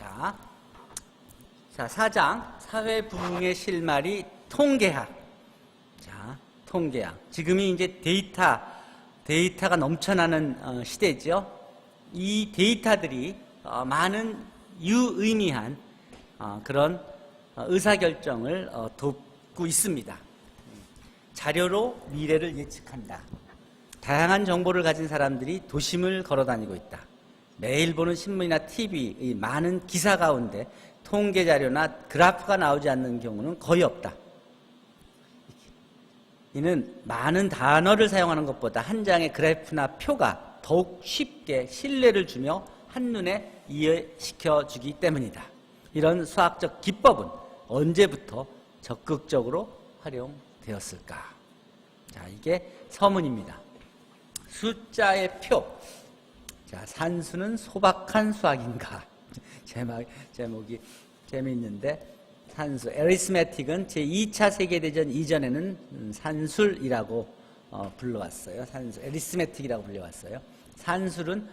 자, 4장 사회 부흥의 실마리 통계학. 자, 통계학. 지금이 이제 데이터가 넘쳐나는 시대죠. 이 데이터들이 많은 유의미한 그런 의사결정을 돕고 있습니다. 자료로 미래를 예측한다. 다양한 정보를 가진 사람들이 도심을 걸어다니고 있다. 매일 보는 신문이나 TV의 많은 기사 가운데 통계 자료나 그래프가 나오지 않는 경우는 거의 없다. 이는 많은 단어를 사용하는 것보다 한 장의 그래프나 표가 더욱 쉽게 신뢰를 주며 한눈에 이해시켜주기 때문이다. 이런 수학적 기법은 언제부터 적극적으로 활용되었을까? 자, 이게 서문입니다. 숫자의 표. 자, 산수는 소박한 수학인가? 제목이 재미있는데, 산수, arithmetic은 제2차 세계대전 이전에는 산술이라고 불러왔어요. 산수, arithmetic이라고 불려왔어요. 산술은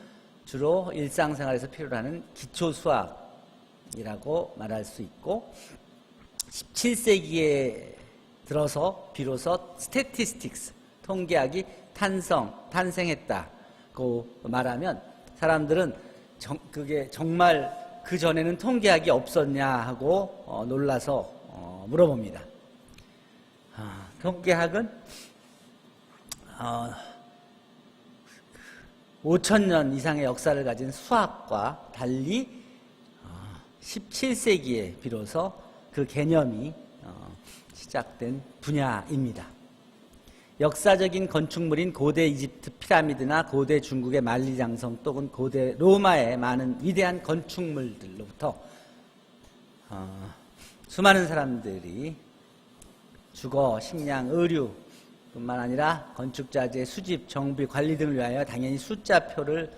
주로 일상생활에서 필요로 하는 기초 수학이라고 말할 수 있고, 17세기에 들어서 비로소 statistics, 통계학이 탄생했다고 말하면 사람들은 그게 정말 그 전에는 통계학이 없었냐 하고 놀라서 물어봅니다. 통계학은 5,000년 이상의 역사를 가진 수학과 달리 17세기에 비로소 그 개념이 시작된 분야입니다. 역사적인 건축물인 고대 이집트 피라미드나 고대 중국의 만리장성 또는 고대 로마의 많은 위대한 건축물들로부터 수많은 사람들이 주거, 식량, 의류 뿐만 아니라 건축자재, 수집, 정비, 관리 등을 위하여 당연히 숫자표를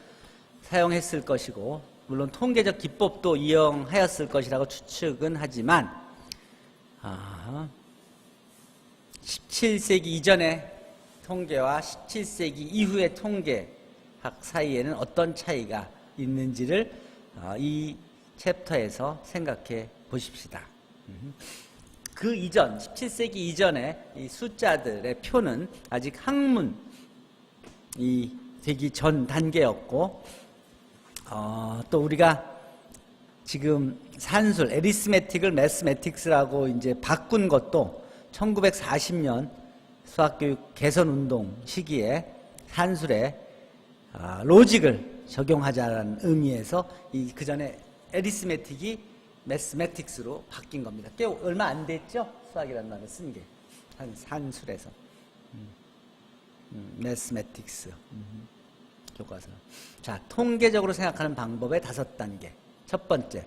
사용했을 것이고, 물론 통계적 기법도 이용하였을 것이라고 추측은 하지만 17세기 이전의 통계와 17세기 이후의 통계학 사이에는 어떤 차이가 있는지를 이 챕터에서 생각해 보십시다. 그 이전, 17세기 이전의 이 숫자들의 표는 아직 학문이 되기 전 단계였고, 또 우리가 지금 산술, 에리스메틱을 매스매틱스라고 이제 바꾼 것도 1940년 수학교육 개선운동 시기에 산술에 로직을 적용하자는 의미에서 그 전에 에리스메틱이 매스매틱스로 바뀐 겁니다. 꽤 얼마 안 됐죠? 수학이라는 말을 쓴 게. 산술에서. 매스매틱스. 교과서. 자, 통계적으로 생각하는 방법의 5단계. 첫 번째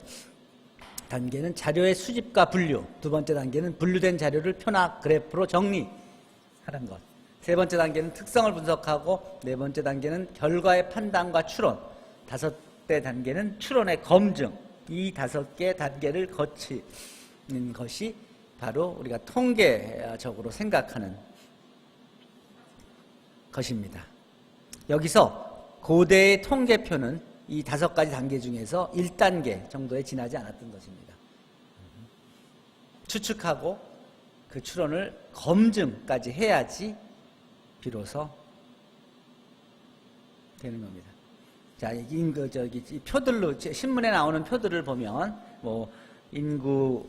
단계는 자료의 수집과 분류. 두 번째 단계는 분류된 자료를 표나 그래프로 정리하는 것. 세 번째 단계는 특성을 분석하고, 네 번째 단계는 결과의 판단과 추론. 다섯째 단계는 추론의 검증. 이 5개 단계를 거치는 것이 바로 우리가 통계적으로 생각하는 것입니다. 여기서 고대의 통계표는 이 5가지 단계 중에서 1단계 정도에 지나지 않았던 것입니다. 추측하고 그 추론을 검증까지 해야지 비로소 되는 겁니다. 자, 이 표들로, 신문에 나오는 표들을 보면, 인구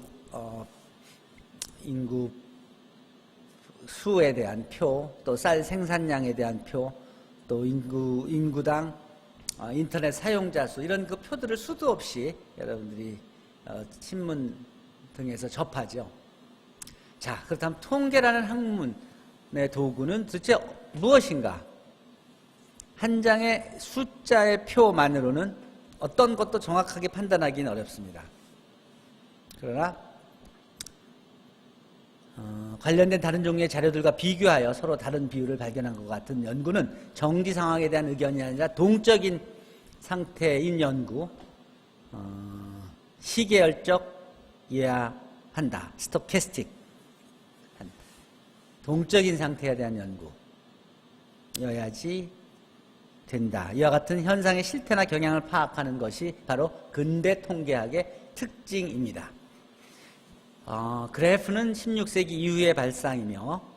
수에 대한 표, 또 쌀 생산량에 대한 표, 또 인구당 인터넷 사용자 수, 이런 그 표들을 수도 없이 여러분들이 신문 등에서 접하죠. 자, 그렇다면 통계라는 학문의 도구는 도대체 무엇인가? 한 장의 숫자의 표만으로는 어떤 것도 정확하게 판단하기는 어렵습니다. 그러나 관련된 다른 종류의 자료들과 비교하여 서로 다른 비율을 발견한 것 같은 연구는 정지 상황에 대한 의견이 아니라 동적인 상태인 연구, 시계열적이어야 한다. 스토캐스틱. 동적인 상태에 대한 연구여야지 된다. 이와 같은 현상의 실태나 경향을 파악하는 것이 바로 근대 통계학의 특징입니다. 그래프는 16세기 이후의 발상이며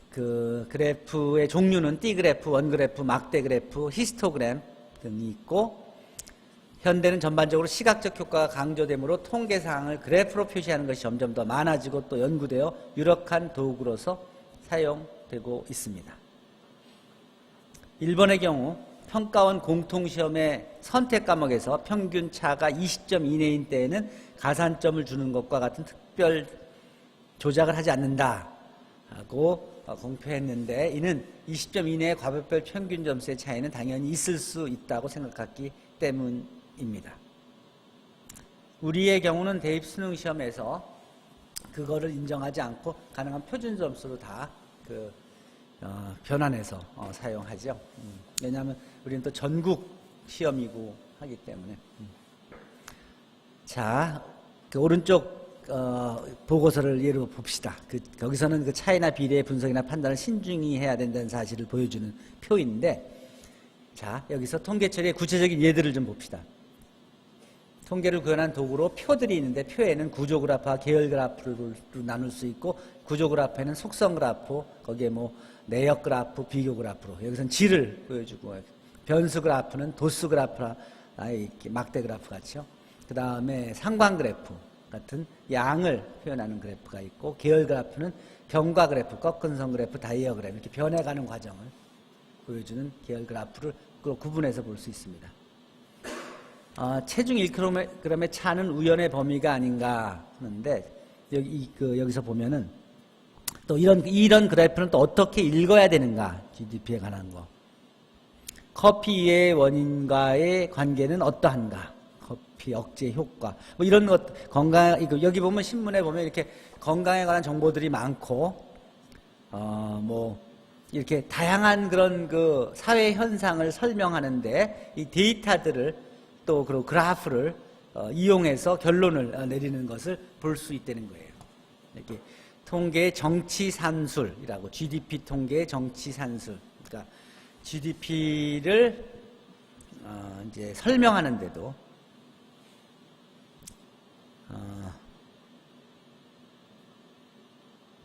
그 그래프의 종류는 띠그래프, 원그래프, 막대그래프, 히스토그램 등이 있고 현대는 전반적으로 시각적 효과가 강조되므로 통계사항을 그래프로 표시하는 것이 점점 더 많아지고 또 연구되어 유력한 도구로서 사용되고 있습니다. 일본의 경우 평가원 공통시험의 선택 과목에서 평균 차가 20점 이내인 때에는 가산점을 주는 것과 같은 특별 조작을 하지 않는다 하고 공표했는데, 이는 20점 이내의 과목별 평균 점수의 차이는 당연히 있을 수 있다고 생각했기 때문입니다. 우리의 경우는 대입 수능 시험에서 그거를 인정하지 않고 가능한 표준 점수로 다 변환해서 사용하죠. 왜냐하면 우리는 또 전국 시험이고 하기 때문에. 자, 그 오른쪽 보고서를 예로 봅시다. 거기서는 그 차이나 비례의 분석이나 판단을 신중히 해야 된다는 사실을 보여주는 표인데, 자, 여기서 통계 처리의 구체적인 예들을 좀 봅시다. 통계를 구현한 도구로 표들이 있는데, 표에는 구조 그래프와 계열 그래프로 나눌 수 있고, 구조 그래프에는 속성 그래프, 거기에 뭐 내역 그래프, 비교 그래프로, 여기서는 질을 보여주고, 변수 그래프는 도수 그래프나 이렇게 막대 그래프 같이요. 그 다음에 상관 그래프 같은 양을 표현하는 그래프가 있고, 계열 그래프는 경과 그래프, 꺾은선 그래프, 다이어그램 이렇게 변해가는 과정을 보여주는 계열 그래프를 구분해서 볼 수 있습니다. 체중 1kg의 차는 우연의 범위가 아닌가 하는데, 여기서 보면은 또 이런 그래프는 또 어떻게 읽어야 되는가, GDP에 관한 거. 커피 이외의 원인과의 관계는 어떠한가, 커피 억제 효과, 뭐 이런 것, 여기 보면 신문에 보면 이렇게 건강에 관한 정보들이 많고, 뭐 이렇게 다양한 그런 그 사회 현상을 설명하는데, 이 데이터들을 또 그리고 그래프를 이용해서 결론을 내리는 것을 볼 수 있다는 거예요. 이렇게 통계의 정치 산술이라고, GDP 통계의 정치 산술. 그러니까 GDP를 이제 설명하는데도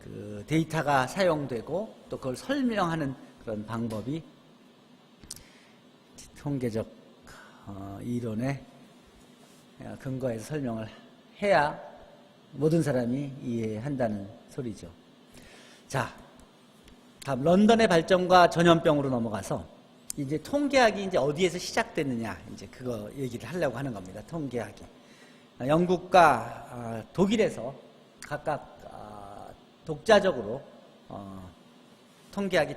그 데이터가 사용되고 또 그걸 설명하는 그런 방법이 통계적 이론에 근거해서 설명을 해야 모든 사람이 이해한다는 소리죠. 자, 다음 런던의 발전과 전염병으로 넘어가서 이제 통계학이 이제 어디에서 시작됐느냐, 이제 그거 얘기를 하려고 하는 겁니다. 통계학이 영국과 독일에서 각각 독자적으로 통계학이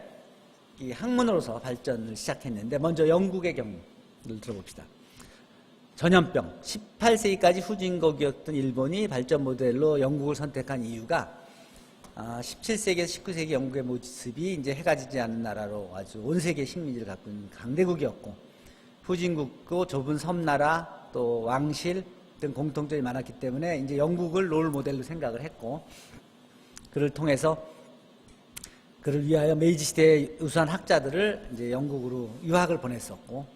이 학문으로서 발전을 시작했는데, 먼저 영국의 경우를 들어봅시다. 전염병, 18세기까지 후진국이었던 일본이 발전 모델로 영국을 선택한 이유가 17세기에서 19세기 영국의 모습이 이제 해가 지지 않는 나라로 아주 온 세계 식민지를 갖고 있는 강대국이었고, 후진국고 좁은 섬나라 또 왕실 등 공통점이 많았기 때문에 이제 영국을 롤 모델로 생각을 했고, 그를 통해서 그를 위하여 메이지 시대의 우수한 학자들을 이제 영국으로 유학을 보냈었고,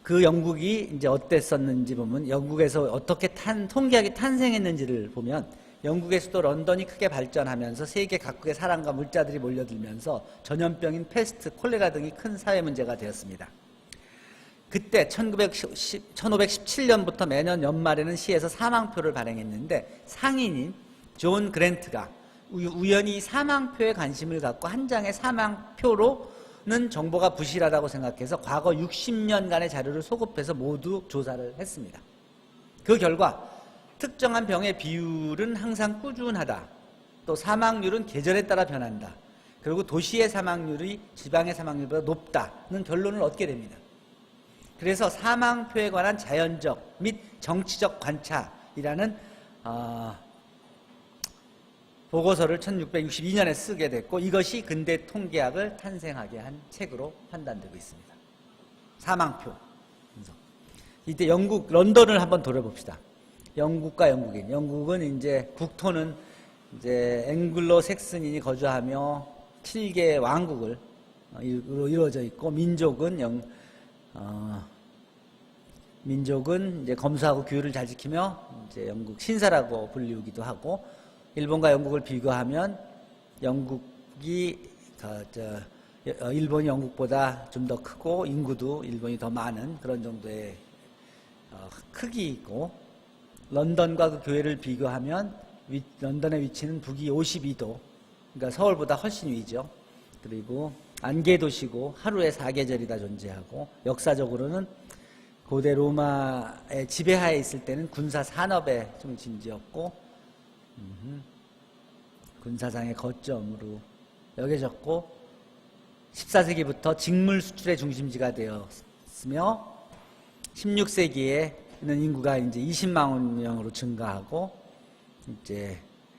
그 영국이 이제 어땠었는지 보면, 영국에서 어떻게 통계학이 탄생했는지를 보면, 영국의 수도 런던이 크게 발전하면서 세계 각국의 사람과 물자들이 몰려들면서 전염병인 패스트, 콜레라 등이 큰 사회 문제가 되었습니다. 그때 1517년부터 매년 연말에는 시에서 사망표를 발행했는데, 상인인 존 그랜트가 우연히 사망표에 관심을 갖고 한 장의 사망표로는 정보가 부실하다고 생각해서 과거 60년간의 자료를 소급해서 모두 조사를 했습니다. 그 결과 특정한 병의 비율은 항상 꾸준하다, 또 사망률은 계절에 따라 변한다, 그리고 도시의 사망률이 지방의 사망률보다 높다는 결론을 얻게 됩니다. 그래서 사망표에 관한 자연적 및 정치적 관찰이라는 보고서를 1662년에 쓰게 됐고, 이것이 근대 통계학을 탄생하게 한 책으로 판단되고 있습니다. 사망표 분석. 이때 영국, 런던을 한번 돌아봅시다. 영국과 영국인. 영국은 이제 국토는 이제 앵글로 색슨인이 거주하며 7개의 왕국을 이루어져 있고, 민족은 이제 검소하고 규율을 잘 지키며 이제 영국 신사라고 불리우기도 하고, 일본과 영국을 비교하면 영국이 일본이 영국보다 좀 더 크고 인구도 일본이 더 많은 그런 정도의 크기이고, 런던과 그 교회를 비교하면 런던의 위치는 북위 52도, 그러니까 서울보다 훨씬 위죠. 그리고 안개 도시고 하루에 4계절이 다 존재하고, 역사적으로는 고대 로마의 지배하에 있을 때는 군사 산업의 중심지였고, 군사상의 거점으로 여겨졌고, 14세기부터 직물 수출의 중심지가 되었으며, 16세기에는 인구가 이제 20만 명으로 증가하고, 이제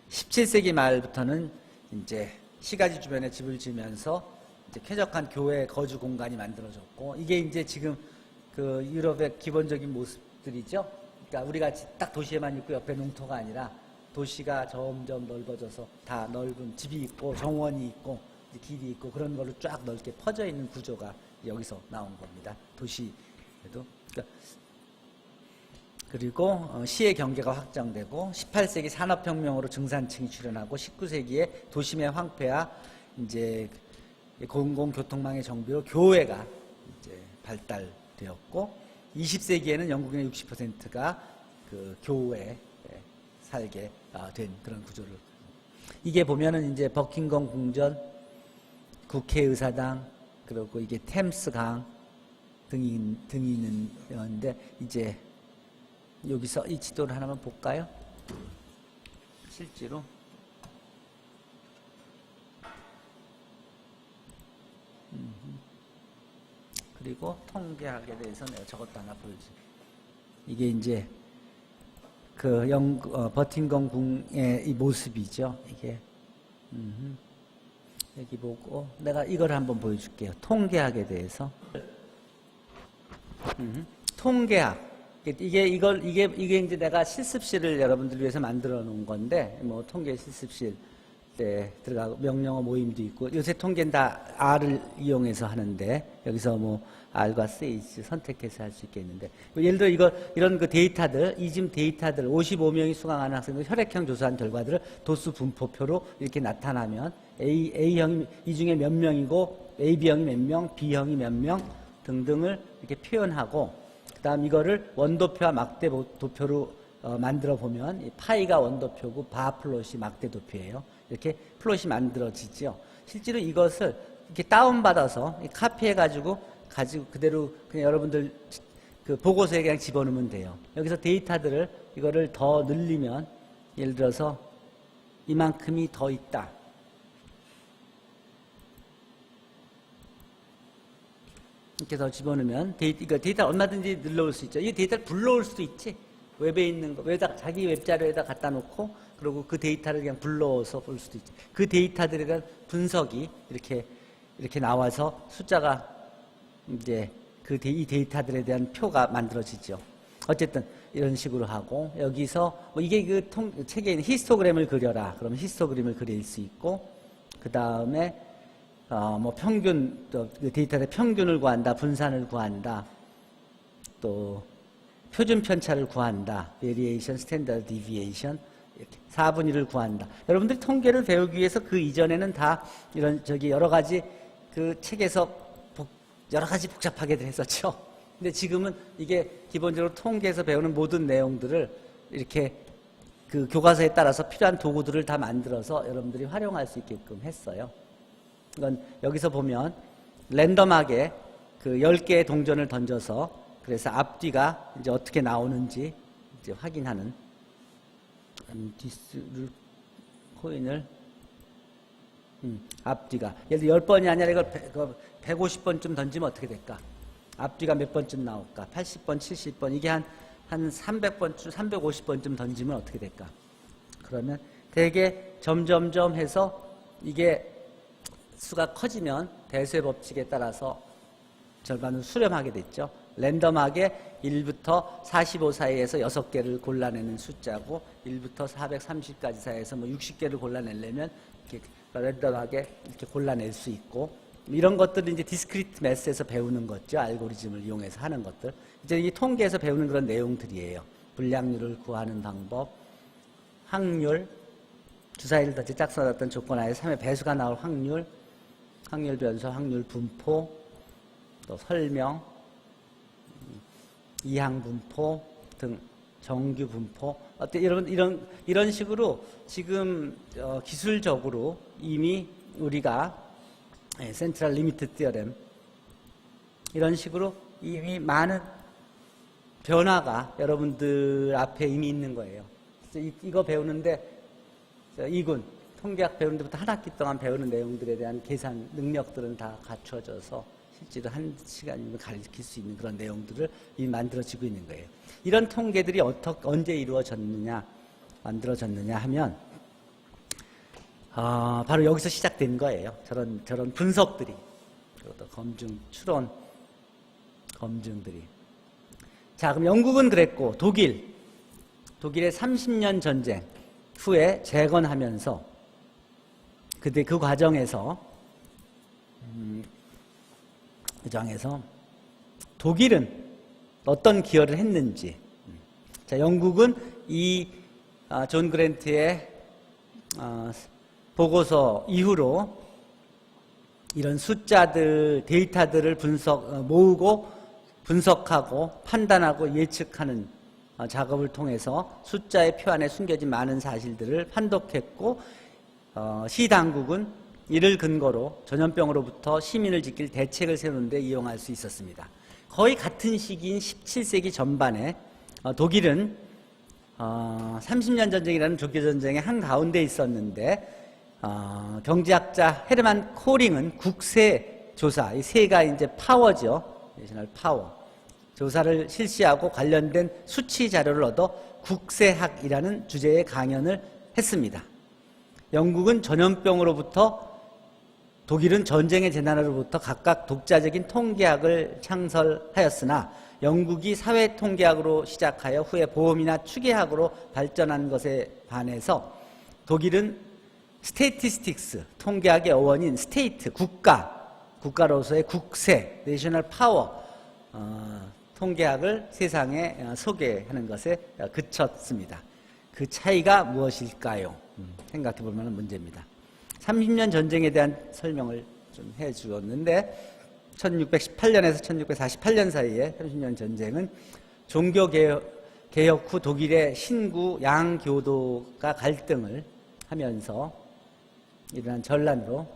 17세기 말부터는 이제 시가지 주변에 집을 지으면서 이제 쾌적한 교회 거주 공간이 만들어졌고, 이게 이제 지금 그 유럽의 기본적인 모습들이죠. 그러니까 우리가 딱 도시에만 있고 옆에 농토가 아니라 도시가 점점 넓어져서 다 넓은 집이 있고 정원이 있고 길이 있고 그런 걸로 쫙 넓게 퍼져 있는 구조가 여기서 나온 겁니다. 도시에도. 그리고 시의 경계가 확장되고, 18세기 산업혁명으로 증산층이 출현하고, 19세기에 도심의 황폐와 이제 공공교통망의 정비로 교회가 이제 발달되었고, 20세기에는 영국의 60%가 그 교회에 살게 된 그런 구조를. 이게 보면은 이제 버킹엄 궁전, 국회의사당, 그리고 이게 템스강 등이 있는데, 이제 여기서 이 지도를 하나만 볼까요? 실제로 그리고 통계학에 대해서 내가 저것도 하나 보여주지. 이게 이제 그 버팅엄 궁의 이 모습이죠. 이게 여기 보고 내가 이걸 한번 보여줄게요. 통계학에 대해서. 통계학. 이게 이제 내가 실습실을 여러분들 위해서 만들어 놓은 건데, 뭐 통계 실습실 때 들어가고 명령어 모임도 있고, 요새 통계는 다 R을 이용해서 하는데, 여기서 뭐 R과 CH 선택해서 할 수 있겠는데, 예를 들어 이런 그 데이터들, 이짐 데이터들 55명이 수강하는 학생들 혈액형 조사한 결과들을 도수 분포표로 이렇게 나타나면 A형이 이 중에 몇 명이고, AB형이 몇 명, B형이 몇 명 등등을 이렇게 표현하고, 그다음 이거를 원도표와 막대 도표로 만들어 보면, 이 파이가 원도표고 바 플롯이 막대 도표예요. 이렇게 플롯이 만들어지죠. 실제로 이것을 이렇게 다운받아서 카피해가지고 그대로 그냥 여러분들 그 보고서에 그냥 집어넣으면 돼요. 여기서 데이터들을 이거를 더 늘리면, 예를 들어서 이만큼이 더 있다. 이렇게 더 집어넣으면 데이터 얼마든지 늘러올 수 있죠. 이 데이터를 불러올 수도 있지. 웹에 있는 거, 자기 웹자료에다 갖다 놓고, 그리고 그 데이터를 그냥 불러서 볼 수도 있지. 그 데이터들에 대한 분석이 이렇게 나와서 숫자가 이제 이 데이터들에 대한 표가 만들어지죠. 어쨌든 이런 식으로 하고, 여기서 뭐 이게 그 책에 있는 히스토그램을 그려라. 그러면 히스토그램을 그릴 수 있고, 그 다음에 뭐 평균, 또 데이터의 평균을 구한다, 분산을 구한다, 또 표준 편차를 구한다, variation, standard deviation, 이렇게 4분의 1을 구한다. 여러분들이 통계를 배우기 위해서 그 이전에는 다 이런 여러 가지 그 책에서 여러 가지 복잡하게들 했었죠. 근데 지금은 이게 기본적으로 통계에서 배우는 모든 내용들을 이렇게 그 교과서에 따라서 필요한 도구들을 다 만들어서 여러분들이 활용할 수 있게끔 했어요. 이건 여기서 보면 랜덤하게 그 10개의 동전을 던져서, 그래서 앞뒤가 이제 어떻게 나오는지 이제 확인하는, 디스를 코인을 앞뒤가 예를 들어 10번이 아니라 이걸 150번쯤 던지면 어떻게 될까? 앞뒤가 몇 번쯤 나올까? 80번, 70번, 이게 한 300번쯤, 350번쯤 던지면 어떻게 될까? 그러면 되게 점점점 해서 이게 수가 커지면 대수의 법칙에 따라서 절반은 수렴하게 됐죠. 랜덤하게 1부터 45 사이에서 6개를 골라내는 숫자고, 1부터 430까지 사이에서 뭐 60개를 골라내려면 이렇게 랜덤하게 이렇게 골라낼 수 있고, 이런 것들은 이제 디스크리트 매스에서 배우는 거죠. 알고리즘을 이용해서 하는 것들. 이제 이 통계에서 배우는 그런 내용들이에요. 불량률을 구하는 방법, 확률, 주사위를 던지 짝수받았던 조건 하에 3의 배수가 나올 확률, 확률 변수, 확률 분포, 또 설명, 이항 분포 등 정규 분포, 이런 식으로 지금 기술적으로 이미 우리가 센트럴 리미트 티어렘 이런 식으로 이미 많은 변화가 여러분들 앞에 이미 있는 거예요. 그래서 이거 배우는데 이군 통계학 배우는 데부터 한 학기 동안 배우는 내용들에 대한 계산 능력들은 다 갖춰져서 실제로 한 시간이면 가르칠 수 있는 그런 내용들을 이미 만들어지고 있는 거예요. 이런 통계들이 언제 이루어졌느냐, 만들어졌느냐 하면 바로 여기서 시작된 거예요. 저런 분석들이, 그것도 검증, 추론, 검증들이. 자, 그럼 영국은 그랬고 독일의 30년 전쟁 후에 재건하면서 그때 그 과정에서 독일은 어떤 기여를 했는지. 자, 영국은 이 존 그랜트의 보고서 이후로 이런 숫자들, 데이터들을 모으고 분석하고 판단하고 예측하는 작업을 통해서 숫자의 표 안에 숨겨진 많은 사실들을 판독했고, 시당국은 이를 근거로 전염병으로부터 시민을 지킬 대책을 세우는 데 이용할 수 있었습니다. 거의 같은 시기인 17세기 전반에 독일은 30년 전쟁이라는 조기전쟁의 한가운데 있었는데, 경제학자 헤르만 코링은 국세조사, 이 세가 이제 파워죠. 내셔널 파워. 조사를 실시하고 관련된 수치 자료를 얻어 국세학이라는 주제의 강연을 했습니다. 영국은 전염병으로부터, 독일은 전쟁의 재난으로부터 각각 독자적인 통계학을 창설하였으나 영국이 사회통계학으로 시작하여 후에 보험이나 추계학으로 발전한 것에 반해서 독일은 스테이티스틱스, 통계학의 어원인 스테이트, 국가로서의 국세, 내셔널 파워, 통계학을 세상에 소개하는 것에 그쳤습니다. 그 차이가 무엇일까요? 생각해 볼 만한 문제입니다. 30년 전쟁에 대한 설명을 좀 해주었는데, 1618년에서 1648년 사이에 30년 전쟁은 종교개혁 후 독일의 신구 양교도가 갈등을 하면서 일어난 전란으로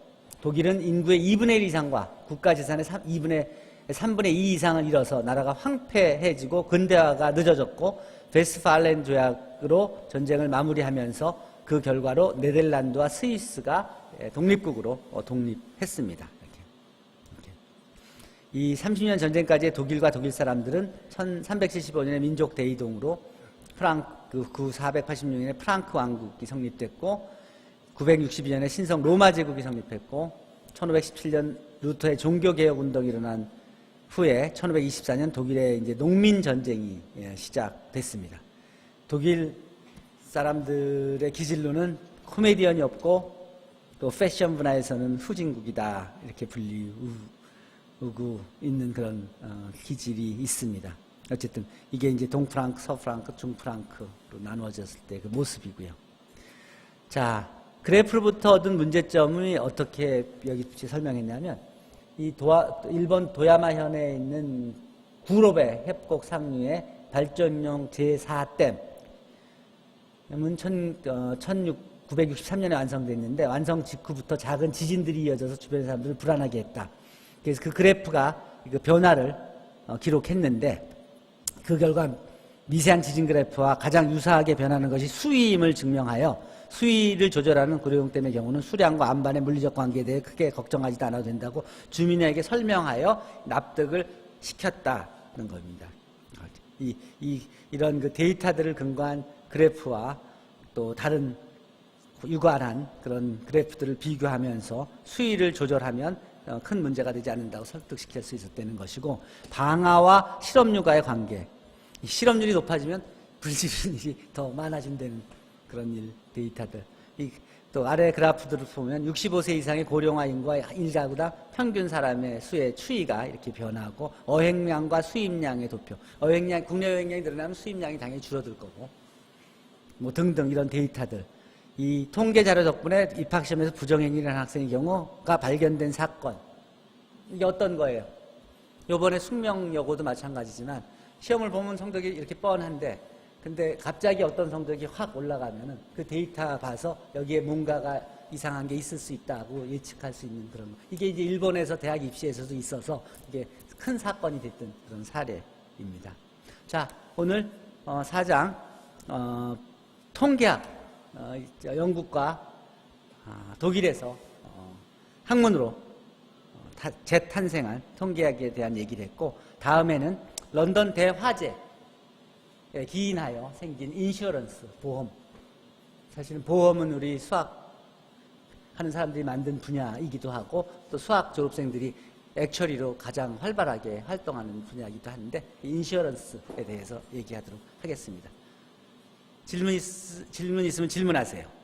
독일은 인구의 2분의 1 이상과 국가재산의 3분의 2 이상을 잃어서 나라가 황폐해지고 근대화가 늦어졌고, 베스트팔렌 조약으로 전쟁을 마무리하면서 그 결과로 네덜란드와 스위스가 독립국으로 독립했습니다. 이렇게. 이 30년 전쟁까지의 독일과 독일 사람들은 1375년에 민족 대이동으로 그 486년에 프랑크 왕국이 성립됐고, 962년에 신성 로마 제국이 성립했고, 1517년 루터의 종교개혁 운동이 일어난 후에 1524년 독일의 이제 농민 전쟁이 시작됐습니다. 독일 사람들의 기질로는 코미디언이 없고 또 패션 분야에서는 후진국이다, 이렇게 불리우고 있는 그런 기질이 있습니다. 어쨌든 이게 이제 동프랑크, 서프랑크, 중프랑크로 나누어졌을 때 그 모습이고요. 자, 그래프로부터 얻은 문제점이 어떻게 여기 설명했냐면, 이 일본 도야마현에 있는 구로베 협곡 상류의 발전용 제4댐은 1963년에 완성됐는데, 완성 직후부터 작은 지진들이 이어져서 주변 사람들을 불안하게 했다. 그래서 그 그래프가 그 변화를 기록했는데, 그 결과 미세한 지진 그래프와 가장 유사하게 변하는 것이 수위임을 증명하여 수위를 조절하는 고려용댐의 경우는 수량과 안반의 물리적 관계에 대해 크게 걱정하지도 않아도 된다고 주민에게 설명하여 납득을 시켰다는 겁니다. 이런 그 데이터들을 근거한 그래프와 또 다른 유관한 그런 그래프들을 비교하면서 수위를 조절하면 큰 문제가 되지 않는다고 설득시킬 수 있었다는 것이고, 방화와 실업률과의 관계, 실업률이 높아지면 불지른 일이 더 많아진다는 그런 데이터들. 또 아래 그래프들을 보면 65세 이상의 고령화 인구와 1가구당 평균 사람의 수의 추이가 이렇게 변하고 어획량과 수입량의 도표. 어획량, 국내 여행량이 늘어나면 수입량이 당연히 줄어들 거고 뭐 등등 이런 데이터들. 이 통계 자료 덕분에 입학시험에서 부정행위를 한 학생의 경우가 발견된 사건. 이게 어떤 거예요? 요번에 숙명여고도 마찬가지지만 시험을 보면 성적이 이렇게 뻔한데 근데 갑자기 어떤 성적이 확 올라가면은 그 데이터 봐서 여기에 뭔가가 이상한 게 있을 수 있다고 예측할 수 있는 그런 거. 이게 이제 일본에서 대학 입시에서도 있어서 이게 큰 사건이 됐던 그런 사례입니다. 자, 오늘 4장 통계학 영국과 독일에서 학문으로 재탄생한 통계학에 대한 얘기를 했고 다음에는 런던 대화재 기인하여 생긴 인슈어런스, 보험. 사실은 보험은 우리 수학 하는 사람들이 만든 분야이기도 하고 또 수학 졸업생들이 액처리로 가장 활발하게 활동하는 분야이기도 한데 인슈어런스에 대해서 얘기하도록 하겠습니다. 질문 있으면 질문하세요.